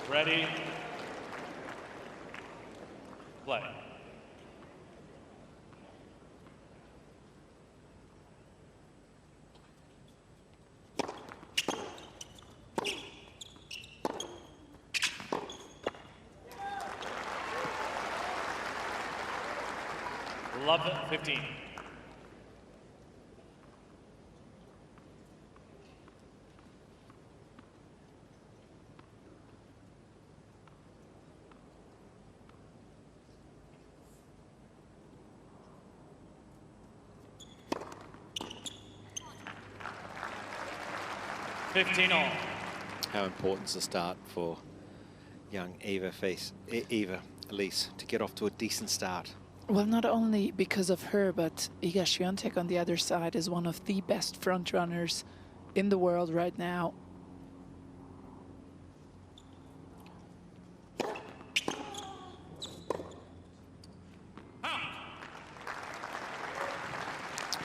Ready. Play. Love 15. All. How important is the start for young Eva Lys to get off to a decent start? Well, not only because of her, but Iga Swiatek on the other side is one of the best front runners in the world right now.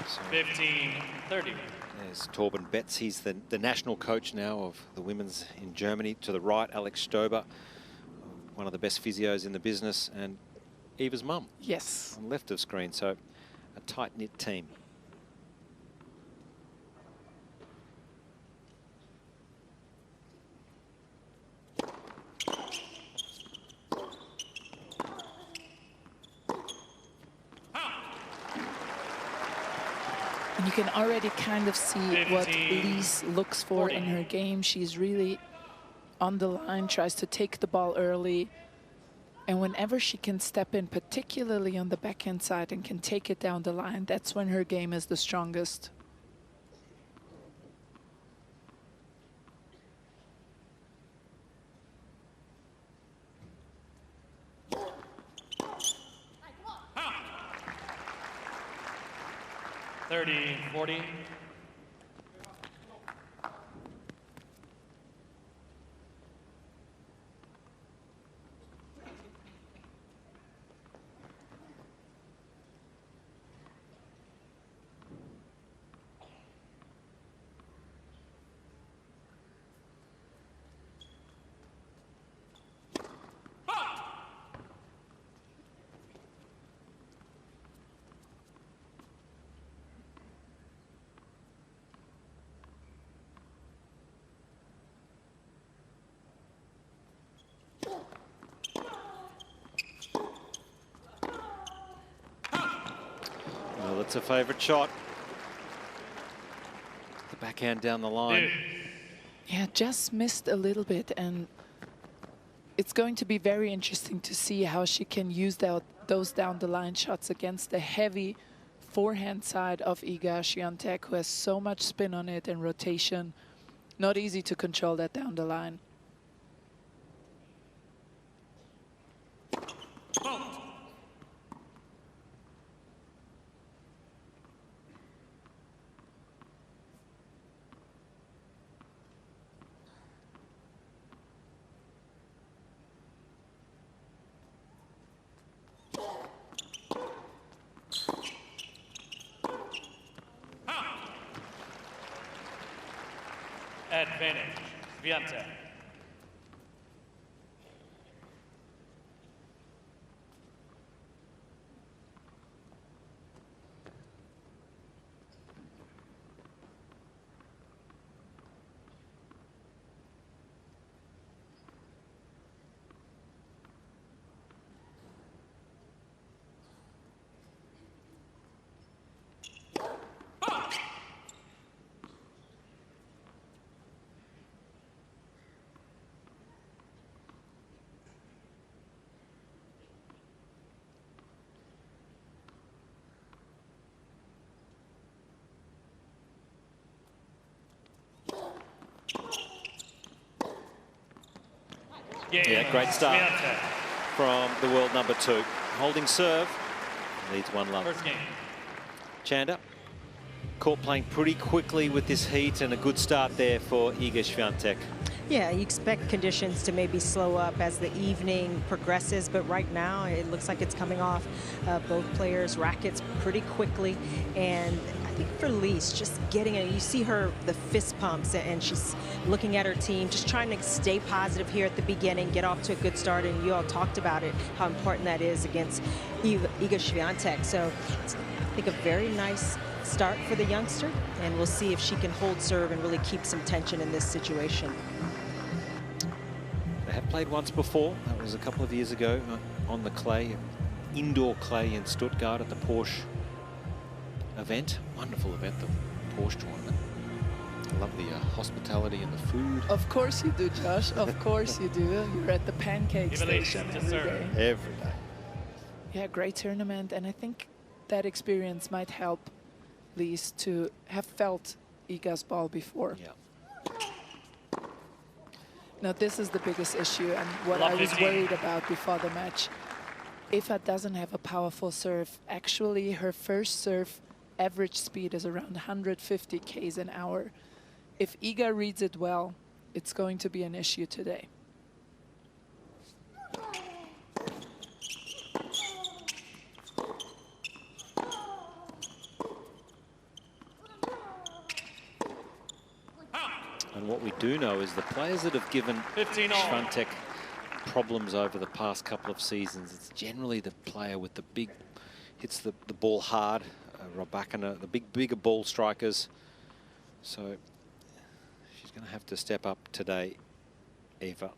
So 15-30. There's Torben Betz. He's the national coach now of the women's in Germany. To the right, Alex Stober, one of the best physios in the business, and Eva's mum. Yes. On the left of screen, so a tight-knit team. And you can already kind of see what Lys looks for in her game. She's really on the line, tries to take the ball early. And whenever she can step in, particularly on the backhand side, and can take it down the line, that's when her game is the strongest. Thirty, 40. Well, it's a favourite shot. The backhand down the line. Yeah, just missed a little bit, and it's going to be very interesting to see how she can use those down the line shots against the heavy forehand side of Iga Swiatek, who has so much spin on it and rotation. Not easy to control that down the line. Advantage, Swiatek. Yeah, great start from the world number 2. Holding serve, leads 1-love. First game. Chanda, caught playing pretty quickly with this heat, and a good start there for Iga Swiatek. Yeah, you expect conditions to maybe slow up as the evening progresses, but right now it looks like it's coming off both players' rackets pretty quickly. And think for Lys, just getting it, you see her, the fist pumps, and she's looking at her team, just trying to stay positive here at the beginning, get off to a good start, and you all talked about it, how important that is against Iga Swiatek. So it's, I think, a very nice start for the youngster, and we'll see if she can hold serve and really keep some tension in this situation. They have played once before. That was a couple of years ago on the clay, indoor clay in Stuttgart at the Porsche event. Wonderful event, the Porsche tournament. I love the hospitality and the food. Of course you do, Josh. Of course you do. You're at the pancake Eva Lys station to every serve. day. Every day. Yeah, great tournament, and I think that experience might help Lys to have felt Iga's ball before. Yeah. Now this is the biggest issue, and what Love I was 15. worried about before the match. Eva doesn't have a powerful serve. Actually, her first serve average speed is around 150 k's an hour. If Iga reads it well, it's going to be an issue today. And what we do know is the players that have given 15 all. Swiatek problems over the past couple of seasons, it's generally the player with the big, hits the ball hard, Robakina, the bigger ball strikers. So she's going to have to step up today, Eva.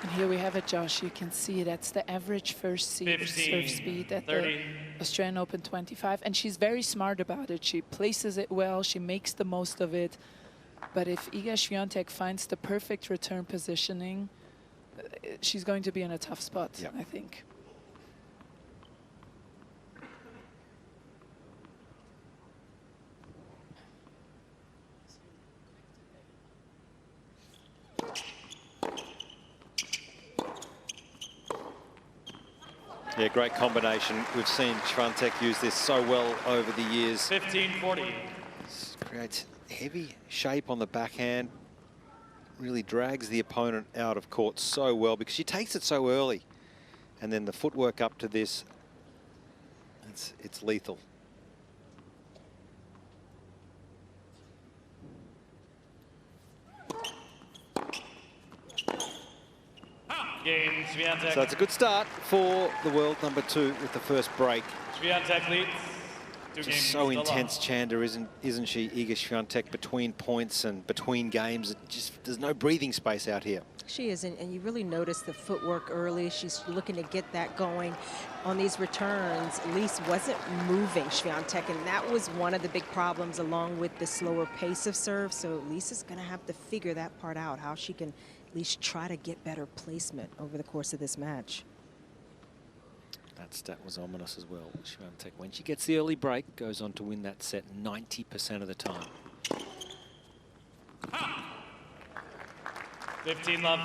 And here we have it, Josh. You can see that's the average first serve 15, speed at 30. the Australian Open 25. And she's very smart about it. She places it well. She makes the most of it. But if Iga Swiatek finds the perfect return positioning, she's going to be in a tough spot, Yep. I think. Yeah, great combination. We've seen Swiatek use this so well over the years. 15-40. Creates heavy shape on the backhand. Really drags the opponent out of court so well because she takes it so early. And then the footwork up to this, it's lethal. Cain, Swiatek. So it's a good start for the world number 2 with the first break. Swiatek leads. 2 Just games so to intense, love. Chanda, isn't she? Iga Swiatek between points and between games. There's no breathing space out here. She is, and you really notice the footwork early. She's looking to get that going. On these returns, Lys wasn't moving Swiatek, and that was one of the big problems along with the slower pace of serve. So Lys is going to have to figure that part out, how she can at least try to get better placement over the course of this match. That stat was ominous as well. Swiatek, when she gets the early break, goes on to win that set 90% of the time. 15 love.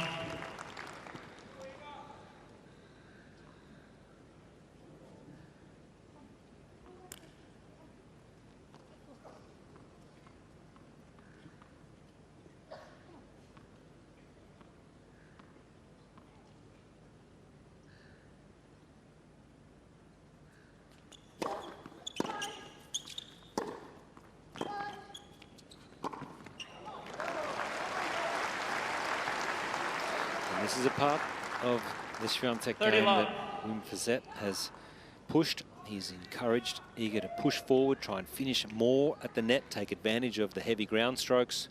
This is a part of the Swiatek 30 game love. that Wim Fizet has pushed. He's encouraged, eager to push forward, try and finish more at the net, take advantage of the heavy ground strokes.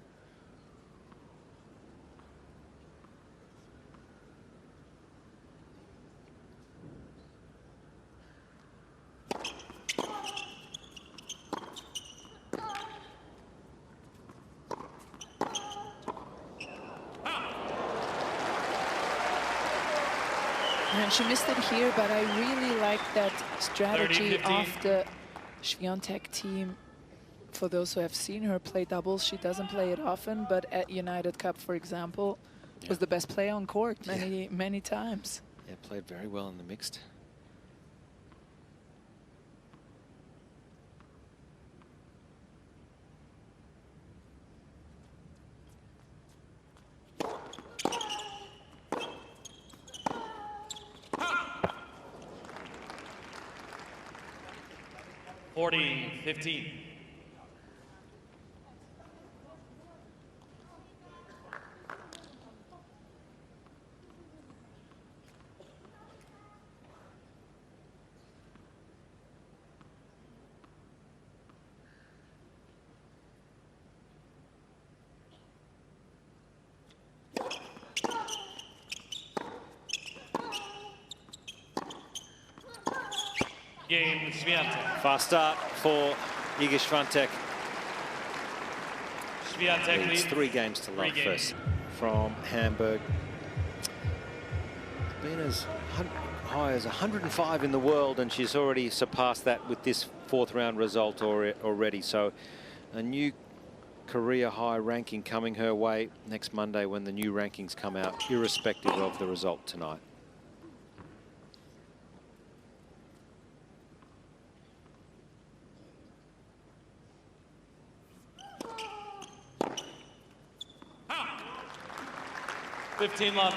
And she missed it here, but I really like that strategy 30-15. of the Swiatek team. For those who have seen her play doubles, she doesn't play it often, but at United Cup, for example, Was the best player on court many times. Yeah, played very well in the mixed. Forty, 15. Game Swiatek. Fast start for Iga Swiatek. Swiatek Leads leads 3 games to love first from Hamburg. Been as high as 105 in the world, and she's already surpassed that with this 4th round result already. So a new career high ranking coming her way next Monday when the new rankings come out, irrespective of the result tonight. Oh. 15 love.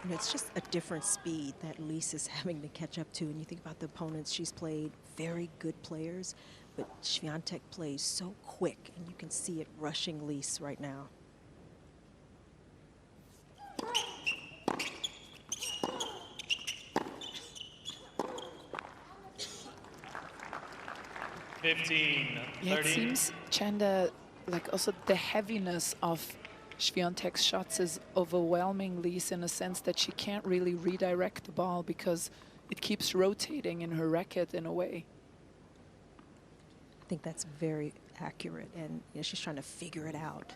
And it's just a different speed that Lys is having to catch up to. And you think about the opponents she's played, very good players, but Swiatek plays so quick, and you can see it rushing Lys right now. Yeah, it seems, Chanda, like also the heaviness of Swiatek's shots is overwhelming Lys in a sense that she can't really redirect the ball because it keeps rotating in her racket in a way. I think that's very accurate, and you know, she's trying to figure it out.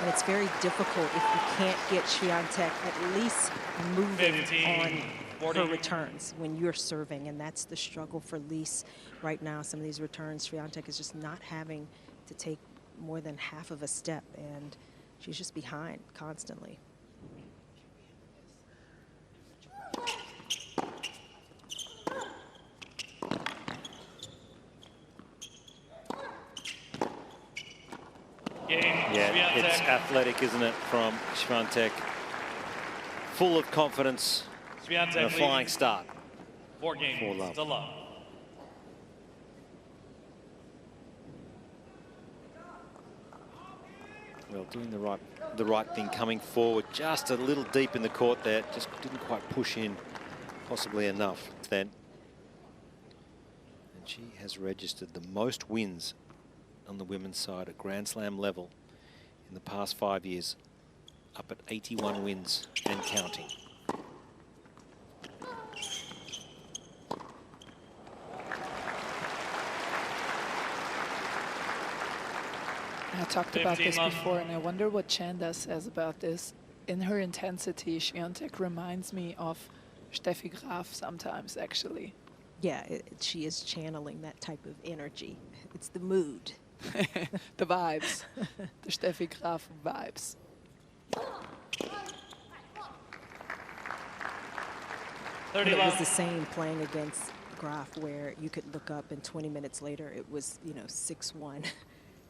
And it's very difficult if you can't get Swiatek at least moving on her returns when you're serving, and that's the struggle for Lys right now. Some of these returns, Swiatek is just not having to take more than half of a step, and she's just behind constantly. Yeah, it's athletic, isn't it, from Swiatek. Full of confidence and a flying start. 4 games to love. Well, doing the right thing, coming forward just a little deep in the court there. Just didn't quite push in possibly enough then. And she has registered the most wins on the women's side at Grand Slam level in the past 5 years, up at 81 wins and counting. I talked about this before, and I wonder what Chanda says about this. In her intensity, Swiatek reminds me of Steffi Graf sometimes, actually. Yeah, she is channeling that type of energy. It's the mood. The vibes. The Steffi Graf vibes. It was the same playing against Graf, where you could look up and 20 minutes later it was, you know, 6-1,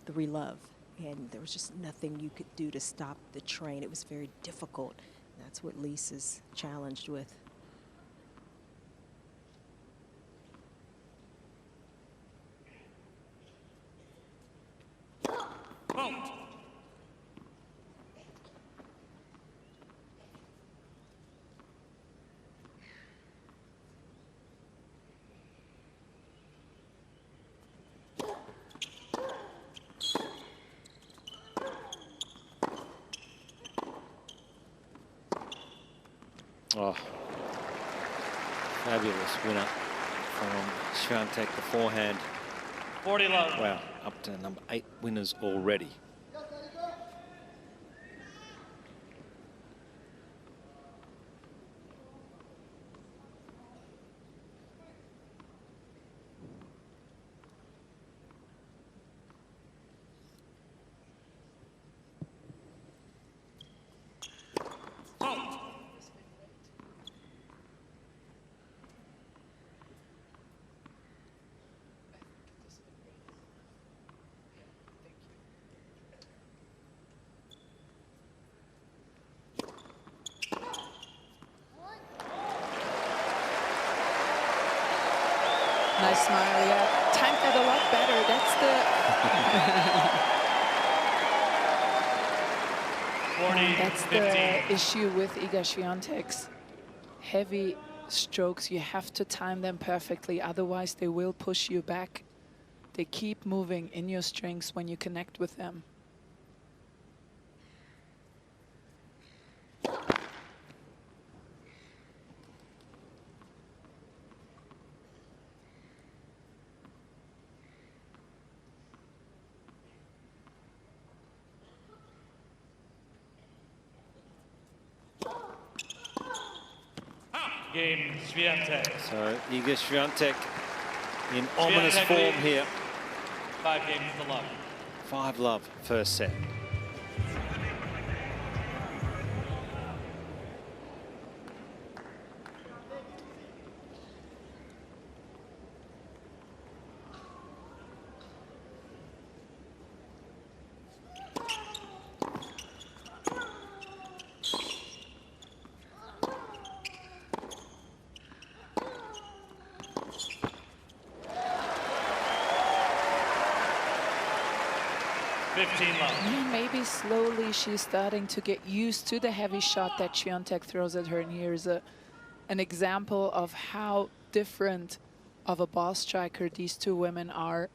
3-love. And there was just nothing you could do to stop the train. It was very difficult. That's what Lys is challenged with. Oh, Fabulous winner from Swiatek, the forehand. 40 love. Wow, up to number 8 winners already. Nice smile, yeah. Timed that a lot better. That's the issue with Iga Swiatek's heavy strokes. You have to time them perfectly, otherwise they will push you back. They keep moving in your strings when you connect with them. Game Swiatek. So Iga Swiatek in ominous form here. 5 games to love. 5 love, first set. Yeah, maybe slowly she's starting to get used to the heavy shot that Swiatek throws at her. And here's an example of how different of a ball striker these two women are.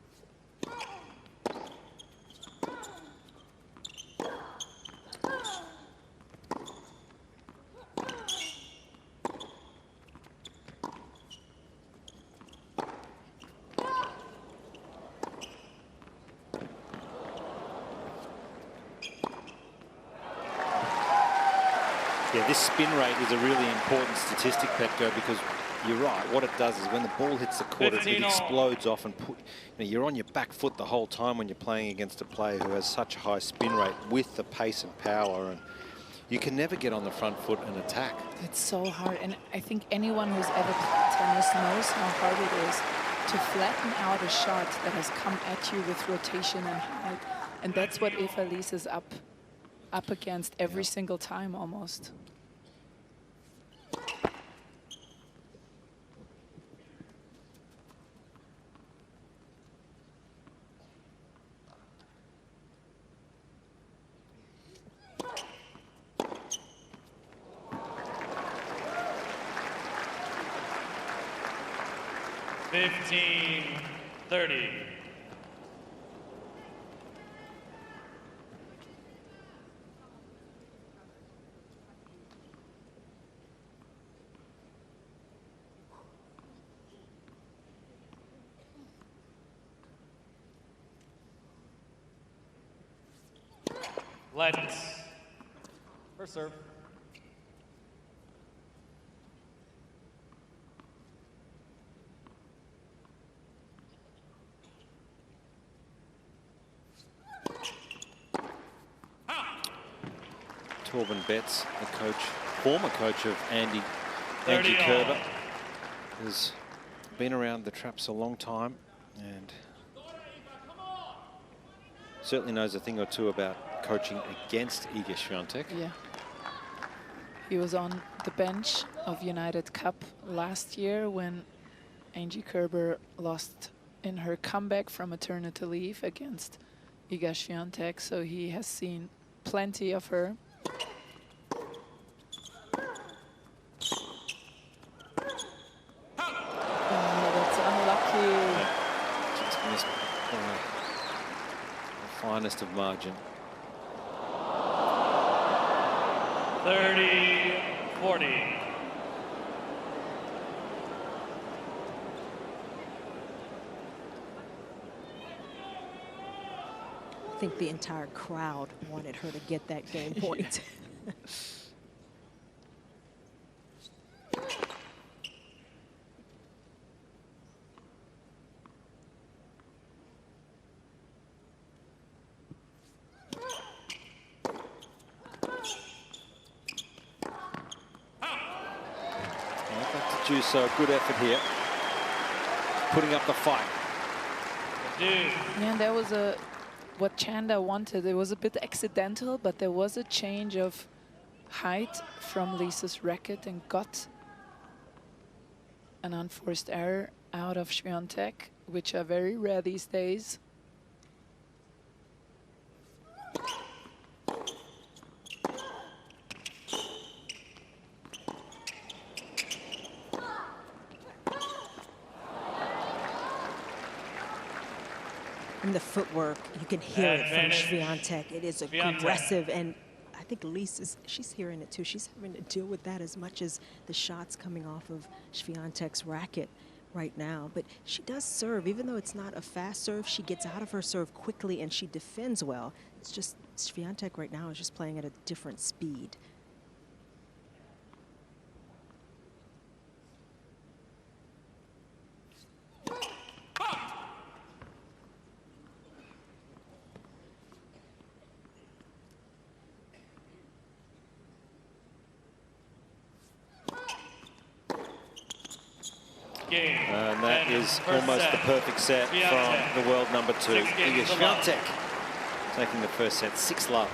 Yeah, this spin rate is a really important statistic, Petko, because you're right. What it does is when the ball hits the court, it explodes off and you're on your back foot the whole time when you're playing against a player who has such a high spin rate with the pace and power, and you can never get on the front foot and attack. It's so hard, and I think anyone who's ever played tennis knows how hard it is to flatten out a shot that has come at you with rotation and height, and that's what Eva Lys is up against every single time almost. $15-30. Let's first serve. Torben Betts, the coach, former coach of Angie Kerber, has been around the traps a long time and certainly knows a thing or two about coaching against Iga Swiatek. Yeah. He was on the bench of United Cup last year when Angie Kerber lost in her comeback from maternity leave against Iga Swiatek, so he has seen plenty of her. That's unlucky. Yeah. Just missed by the finest of margin. 30-40. I think the entire crowd wanted her to get that game point. So a good effort here, putting up the fight. Yeah, there was what Chanda wanted. It was a bit accidental, but there was a change of height from Lyse's racket and got an unforced error out of Swiatek, which are very rare these days. And the footwork, you can hear it from Swiatek. It is aggressive, and I think Lys she's hearing it too. She's having to deal with that as much as the shots coming off of Swiatek's racket right now. But she does serve, even though it's not a fast serve, she gets out of her serve quickly and she defends well. It's just Swiatek right now is just playing at a different speed. And that is almost the perfect set from the world number 2, Iga Swiatek, taking the first set, 6-love.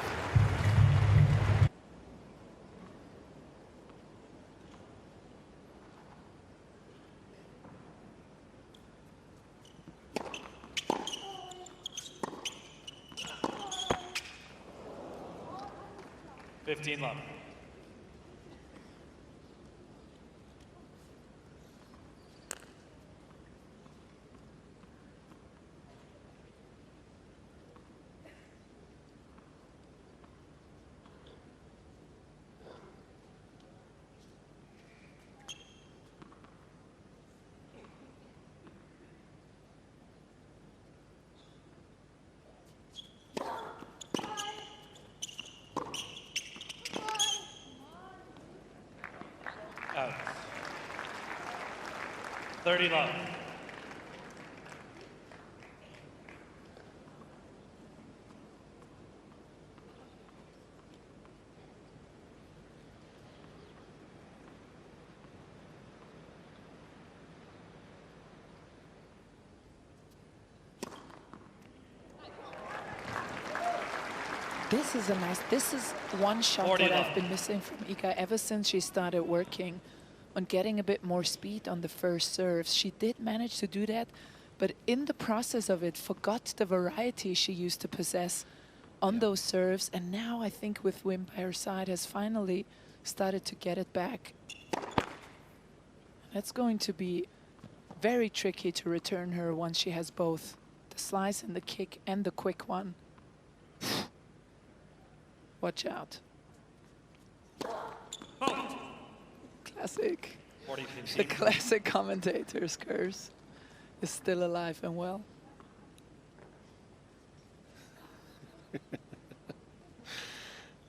$15-love. Out. 30-love. This is one shot that I've been missing from Iga ever since she started working on getting a bit more speed on the first serves. She did manage to do that, but in the process of it, forgot the variety she used to possess on those serves. And now I think with Wim by her side has finally started to get it back. That's going to be very tricky to return her once she has both the slice and the kick and the quick one. Watch out. Classic. The classic commentator's curse is still alive and well.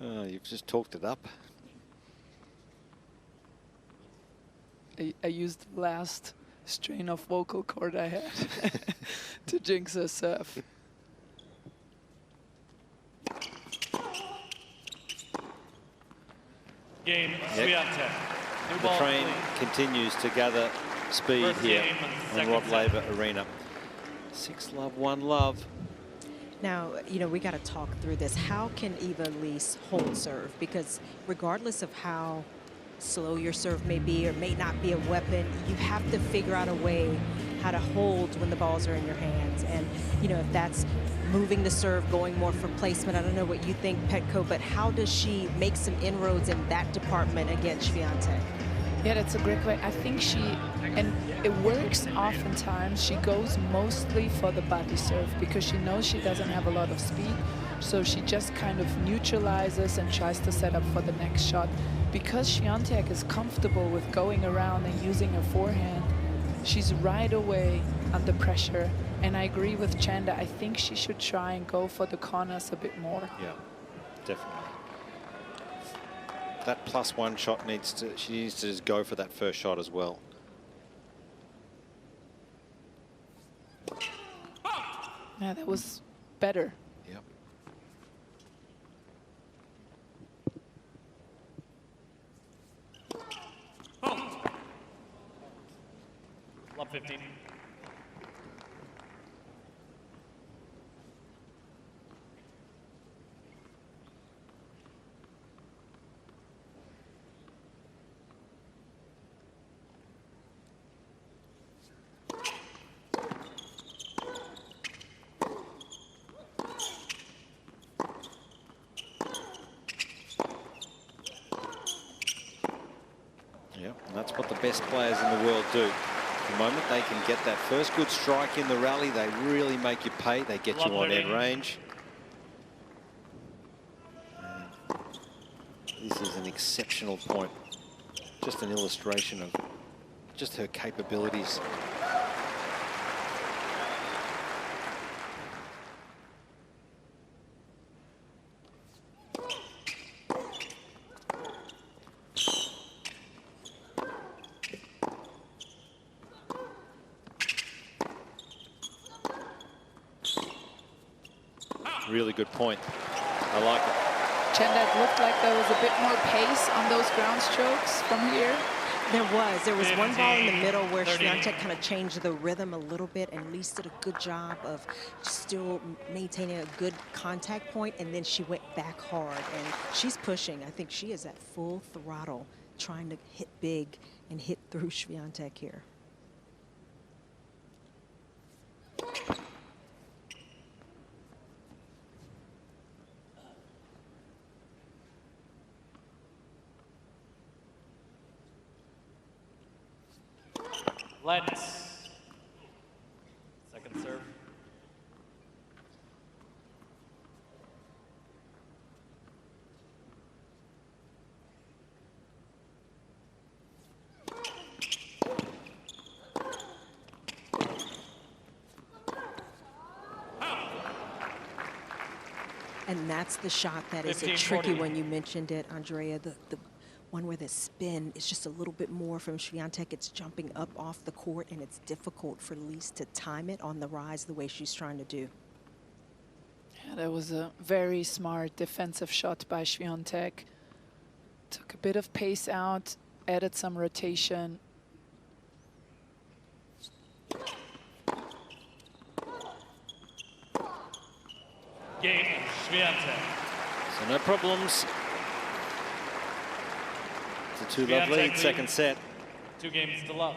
You've just talked it up. I used the last strain of vocal cord I had to jinx her serve. Game, Swiatek. The train continues to gather speed here on Rod Laver Arena. 6-love, 1-love. Now, you know, we got to talk through this. How can Eva Lys hold serve? Because regardless of how slow your serve may be or may not be a weapon, you have to figure out a way how to hold when the balls are in your hands. And, you know, if that's moving the serve, going more for placement, I don't know what you think, Petko, but how does she make some inroads in that department against Swiatek? Yeah, that's a great way. I think and it works oftentimes, she goes mostly for the body serve because she knows she doesn't have a lot of speed. So she just kind of neutralizes and tries to set up for the next shot. Because Swiatek is comfortable with going around and using her forehand, She's right away under pressure. And I agree with Chanda. I think she should try and go for the corners a bit more. Yeah, definitely. That +1 shot she needs to just go for that first shot as well. Yeah, that was better. Yep. Love 15. And that's what the best players in the world do. The moment they can get that first good strike in the rally, they really make you pay. They get you on end range. And this is an exceptional point. Just an illustration of just her capabilities. Really good point. I like it. Chanda, it looked like there was a bit more pace on those ground strokes from here. There was one ball in the 15, middle where 30. Swiatek kind of changed the rhythm a little bit, and Lys did a good job of still maintaining a good contact point, and then she went back hard, and she's pushing. I think she is at full throttle, trying to hit big and hit through Swiatek here. Let's. Second serve. And that's the shot that is a 15, tricky 40. one. You mentioned it, Andrea, the one where the spin is just a little bit more from Swiatek. It's jumping up off the court, and it's difficult for Lys to time it on the rise the way she's trying to do. Yeah, that was a very smart defensive shot by Swiatek. Took a bit of pace out, added some rotation. Game, Swiatek. So no problems. It's a 2-love Swiatek lead, lead. second set. 2 games to love.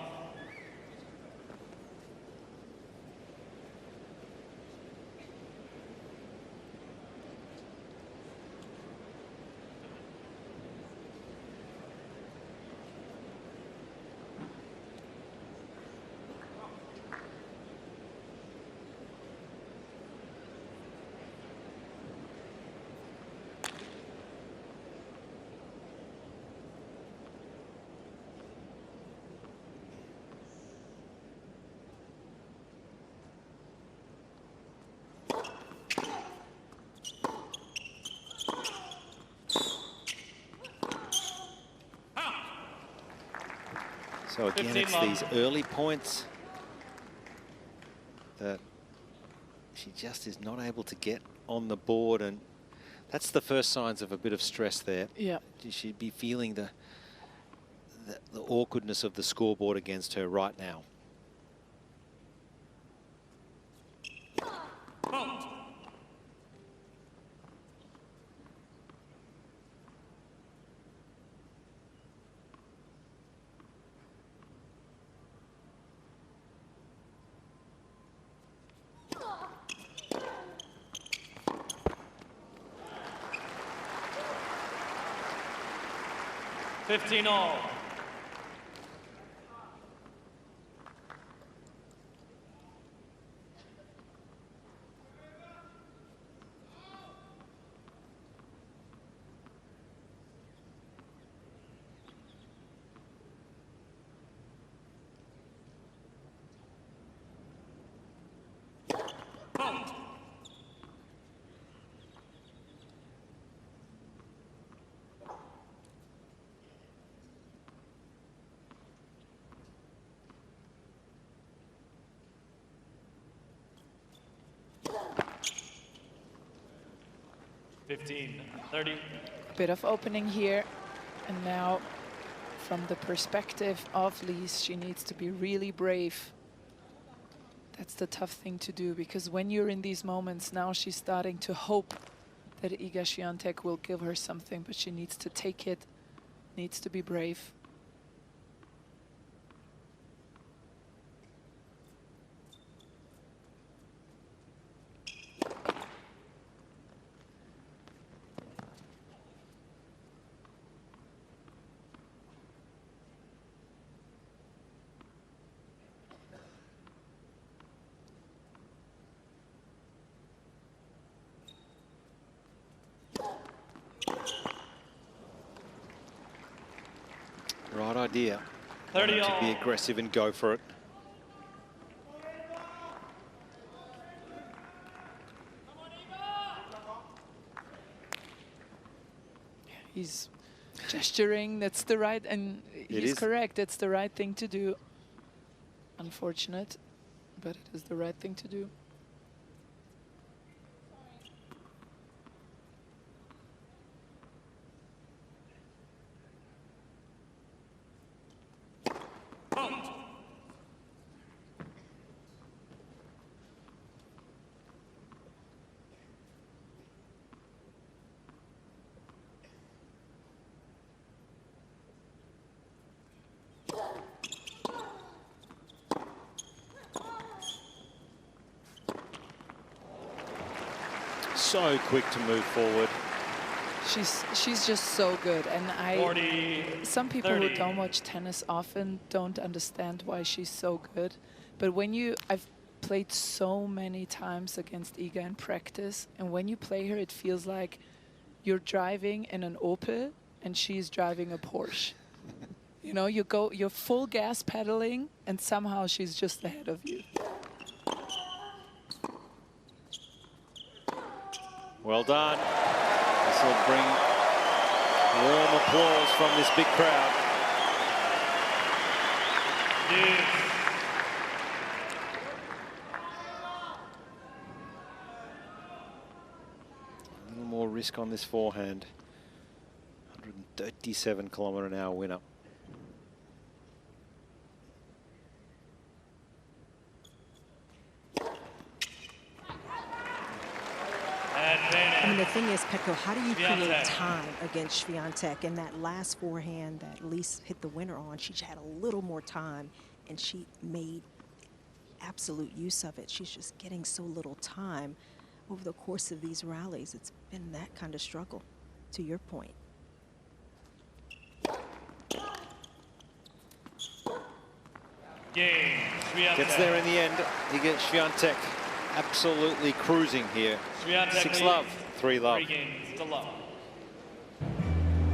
So again, 15 it's love. these early points that she just is not able to get on the board, and that's the first signs of a bit of stress there. Yeah. She'd be feeling the awkwardness of the scoreboard against her right now. Fifteen all. 15-30. Bit of opening here. And now, from the perspective of Lys, she needs to be really brave. That's the tough thing to do, because when you're in these moments, now she's starting to hope that Iga Swiatek will give her something, but she needs to take it, needs to be brave. Right idea. 30 To all. be aggressive and go for it. He's gesturing, that's the right, and he's correct, it's the right thing to do. Unfortunate, but it is the right thing to do. So quick to move forward. She's just so good, and 40, some people 30. who don't watch tennis often don't understand why she's so good. But when I've played so many times against Iga in practice, and when you play her, it feels like you're driving in an Opel and she's driving a Porsche. You know, you're full gas pedaling, and somehow she's just ahead of you. Well done. This will bring warm applause from this big crowd. Yes. A little more risk on this forehand. 137 km/h winner. I mean, the thing is, Petko, how do you create Swiatek. time against Swiatek? And that last forehand that Lys hit the winner on, she had a little more time, and she made absolute use of it. She's just getting so little time over the course of these rallies. It's been that kind of struggle, to your point. Game. Swiatek. Gets there in the end. Iga Swiatek absolutely cruising here. Swiatek 6 leads. love, 3 love. 3 games to love.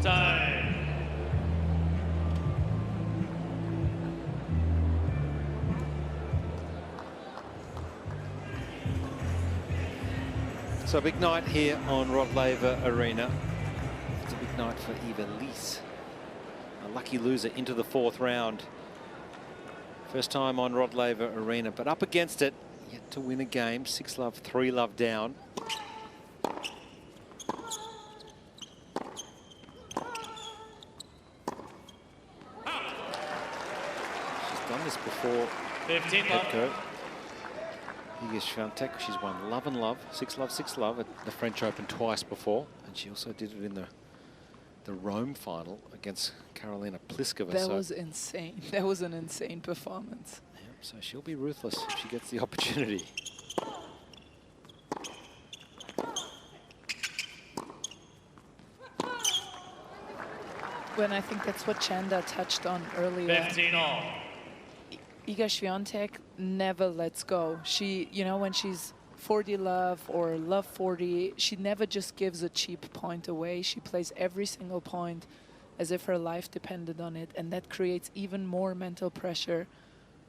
Time. So a big night here on Rod Laver Arena. It's a big night for Eva Lys. A lucky loser into the 4th round. First time on Rod Laver Arena, but up against it, yet to win a game. 6 love, 3 love down. She's done this before. 15 love. Petko. Iga Swiatek, she's won love and love, 6 love, 6 love at the French Open twice before, and she also did it in the Rome final against Karolina Pliskova. That was insane. That was an insane performance. Yeah, so she'll be ruthless if she gets the opportunity. When I think that's what Chanda touched on earlier. 15 all. Iga Swiatek never lets go. She, you know, when she's 40 love or love 40, she never just gives a cheap point away. She plays every single point as if her life depended on it, and that creates even more mental pressure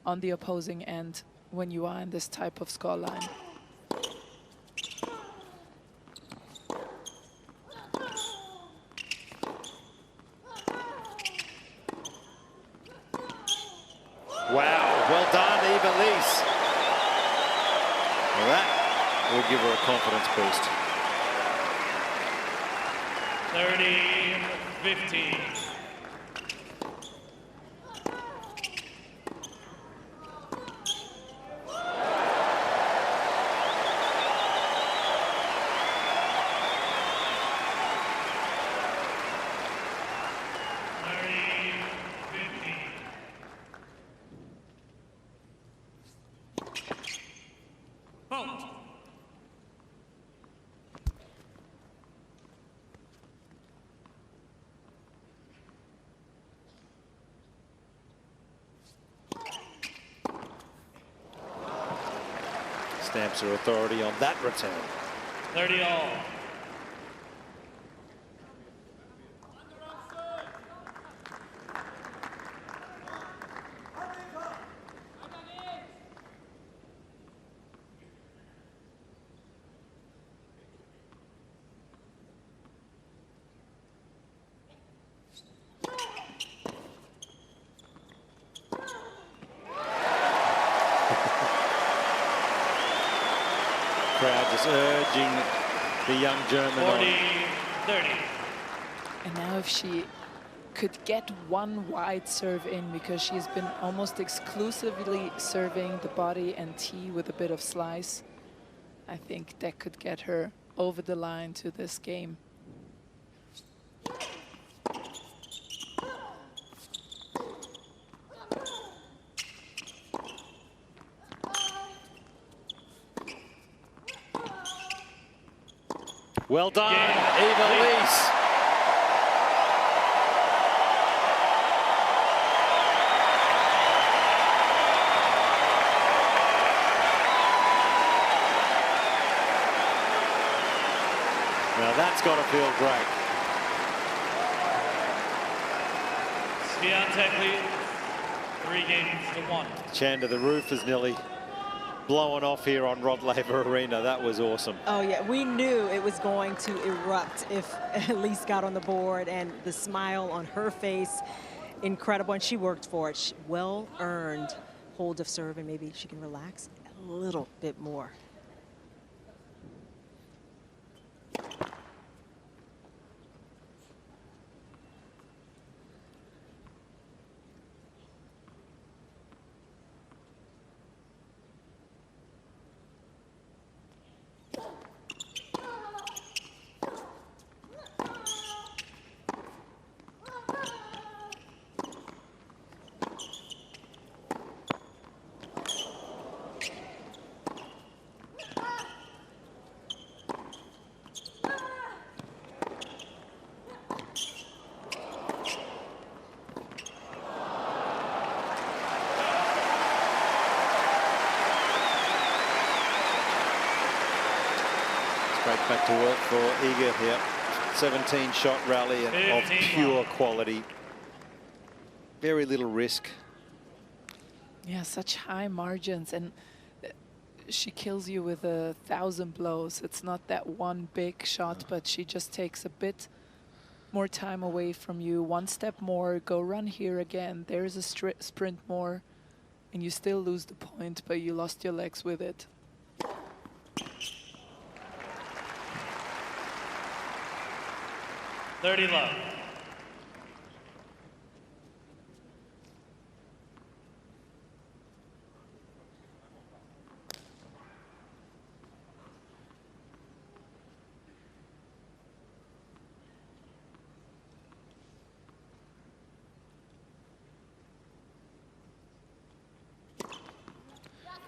on the opposing end when you are in this type of scoreline. Wow, well done, Eva Lys. Well, that will give her a confidence boost. 30-15. Stamps her authority on that return. 30-all. Crowd just urging the young German on. 40-30. And now if she could get one wide serve in, because she's been almost exclusively serving the body and tee with a bit of slice, I think that could get her over the line to this game. Well done, Eva Lys. Now that's got to feel great. Swiatek leads 3-1. Chanda, the roof is nearly blowing off here on Rod Laver Arena. That was awesome. Oh yeah, we knew it was going to erupt if Lys got on the board, and the smile on her face, incredible, and she worked for it. Well earned hold of serve, and maybe she can relax a little bit more. Straight back to work for Iga here. 17-shot rally and of pure quality. Very little risk. Yeah, such high margins, and she kills you with 1,000 blows. It's not that one big shot, but she just takes a bit more time away from you. One step more, go run here again. There's a sprint more, and you still lose the point, but you lost your legs with it. Love.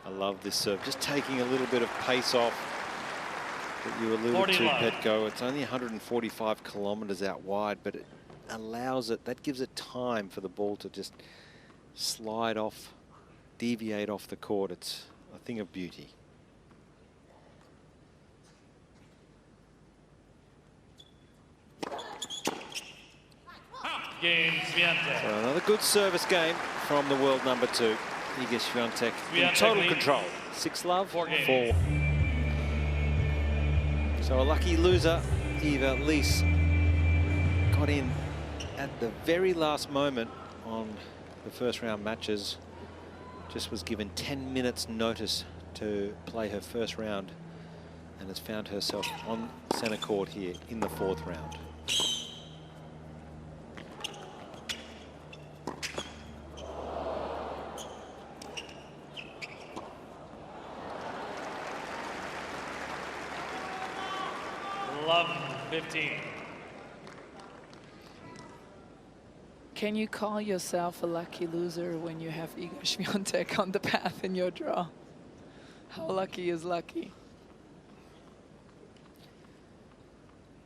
I love this serve. Just taking a little bit of pace off that you alluded to, Petko. It's only 145 kilometers out wide, but it allows it, that gives it time for the ball to just slide off, deviate off the court. It's a thing of beauty. Swiatek. So another good service game from the world number 2, Iga Swiatek, in total control. 6-4. 4 games. 4. So a lucky loser, Eva Lys, got in at the very last moment on the first round matches. Just was given 10 minutes notice to play her first round and has found herself on centre court here in the 4th round. Love, 15. Can you call yourself a lucky loser when you have Iga Swiatek on the path in your draw? How lucky is lucky?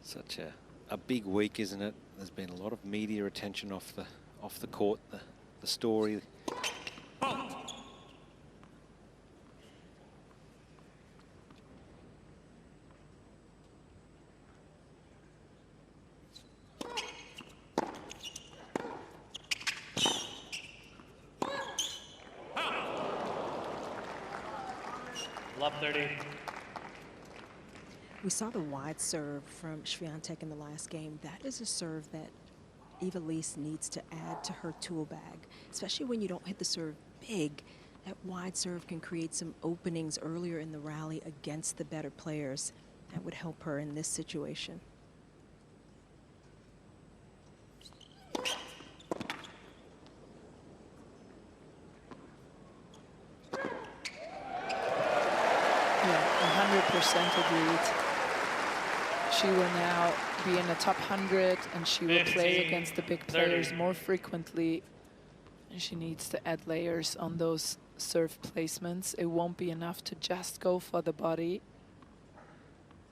Such a big week, isn't it? There's been a lot of media attention off the court, the story. Love, 30. We saw the wide serve from Swiatek in the last game. That is a serve that Eva Lys needs to add to her tool bag, especially when you don't hit the serve big. That wide serve can create some openings earlier in the rally against the better players. That would help her in this situation. Yeah, 100% agreed. She will now be in the top 100 and she will play against the big players more frequently. And she needs to add layers on those serve placements. It won't be enough to just go for the body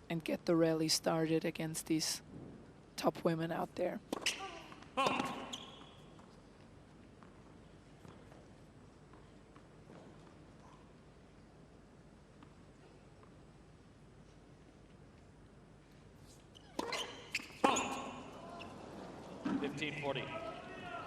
and get the rally started against these top women out there.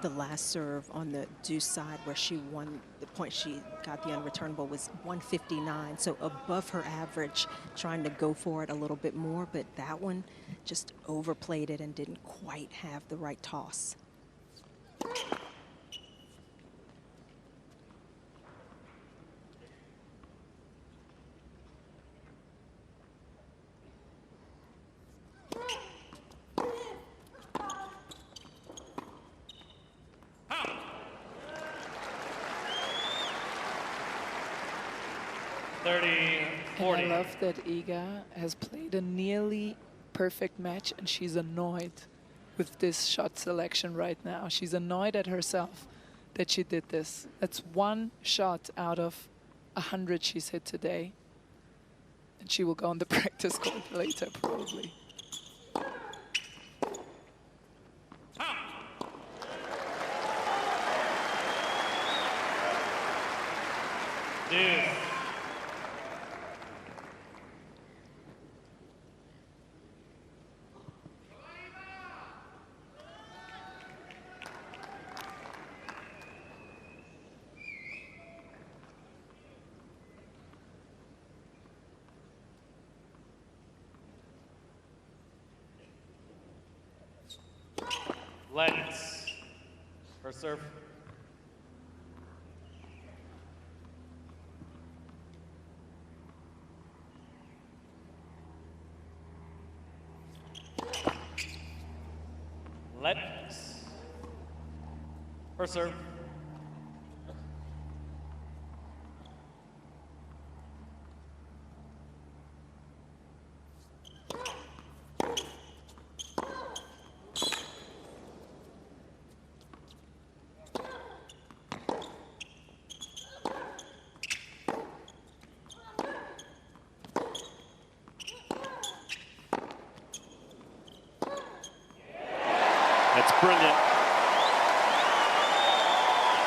The last serve on the deuce side where she won, the point she got the unreturnable was 159, so above her average, trying to go for it a little bit more, but that one just overplayed it and didn't quite have the right toss. And I love that Iga has played a nearly perfect match and she's annoyed with this shot selection right now. She's annoyed at herself that she did this. That's one shot out of 100 she's hit today. And she will go on the practice court later, probably. Dude. Let's first serve. Let's first serve. That's brilliant.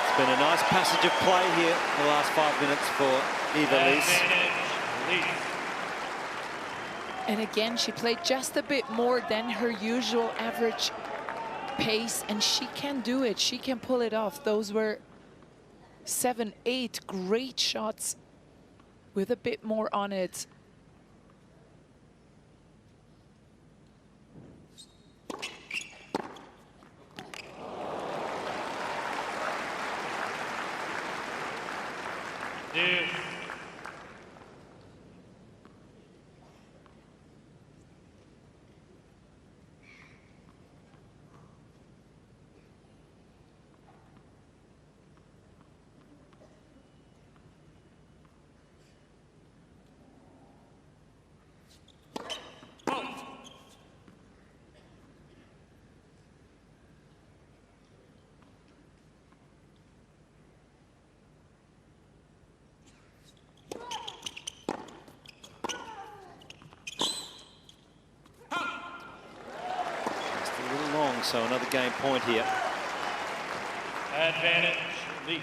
It's been a nice passage of play here the last 5 minutes for Eva Lys. And again, she played just a bit more than her usual average pace, and she can do it. She can pull it off. Those were 7, 8 great shots with a bit more on it. Dude. so another game point here. Advantage, Lys.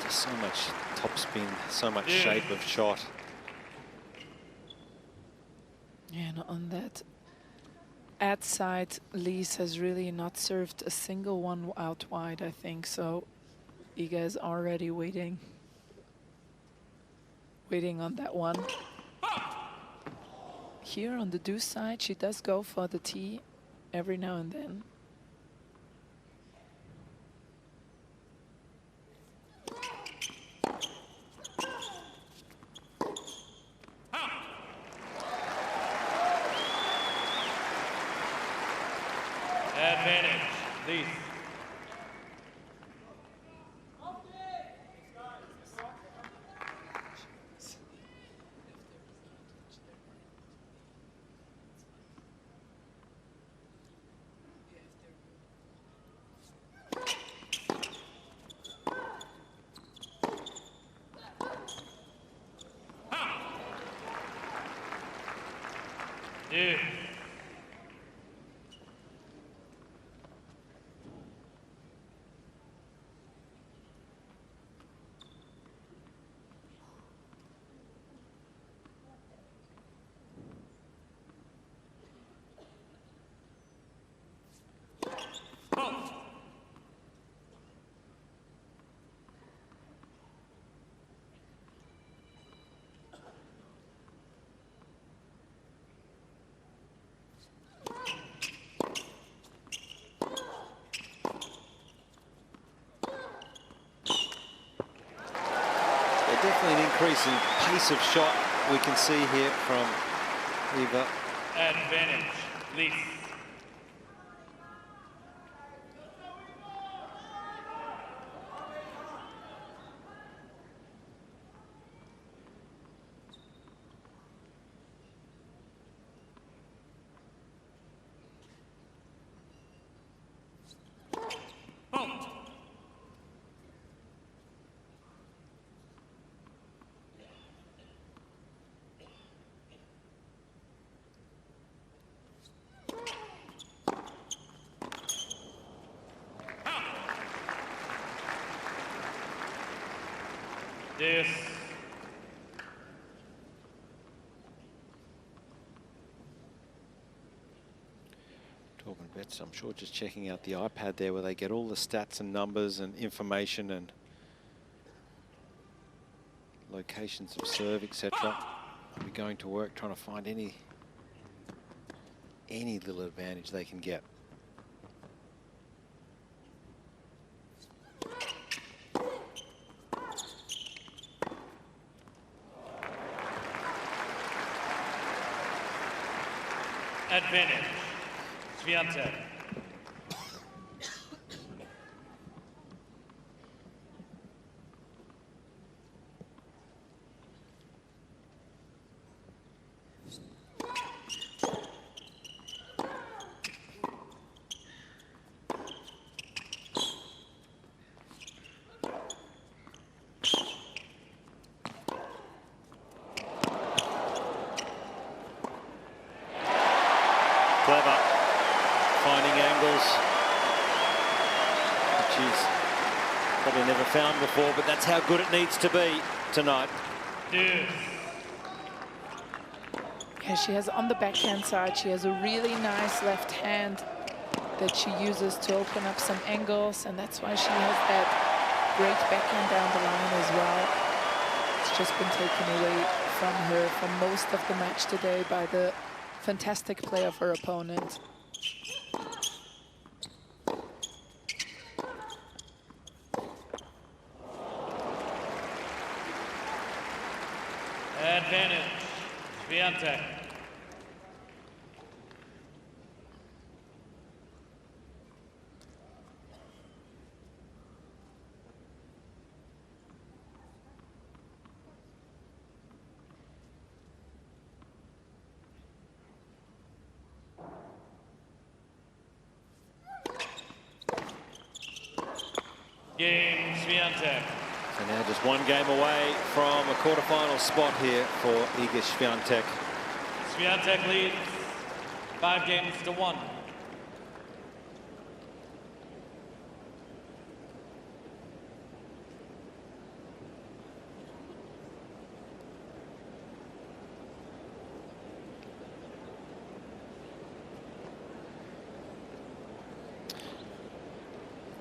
So much topspin, so much shape of shot. Yeah, and on that ad side, Lys has really not served a single one out wide, I think. So Iga is already waiting on that one. Here on the deuce side, she does go for the tee every now and then. Advantage, Lys. Dude. Definitely an increase in pace of shot we can see here from Eva. Advantage, Lys. Deuce. Talking bets, I'm sure just checking out the iPad there where they get all the stats and numbers and information and locations of serve, etc. I'll be going to work trying to find any little advantage they can get. Advantage, Swiatek. Clever, finding angles, which she's probably never found before, but that's how good it needs to be tonight. Deuce. Yeah, she has on the backhand side, she has a really nice left hand that she uses to open up some angles, and that's why she has that great backhand down the line as well. It's just been taken away from her for most of the match today by the fantastic play of her opponent. Advantage, Swiatek. Game Swiatek. So now just one game away from a quarterfinal spot here for Iga Swiatek. Swiatek leads 5-1.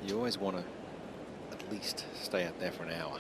You always want to at least stay out there for an hour.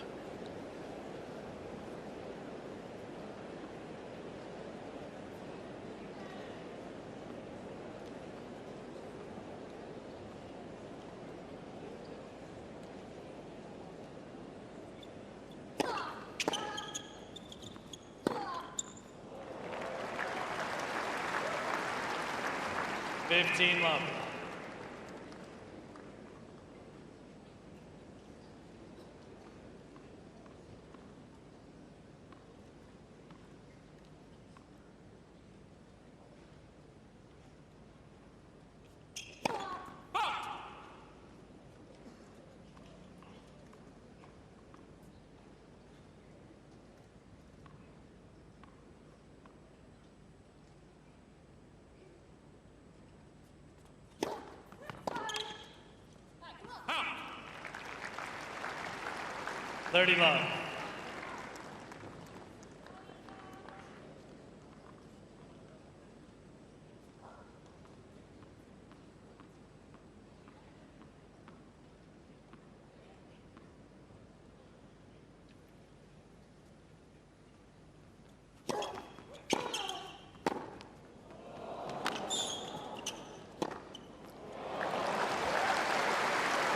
Love. Love.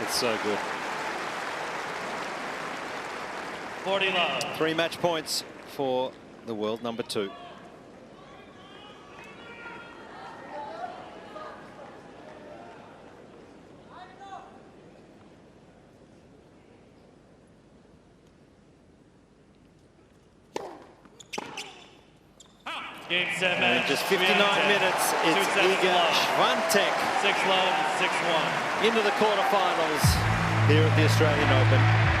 It's so good. 40 love. 3 match points for the world number 2. Game 7. And just 59 minutes. It's Iga Swiatek 6-love, 6-1. into the quarterfinals here at the Australian Open.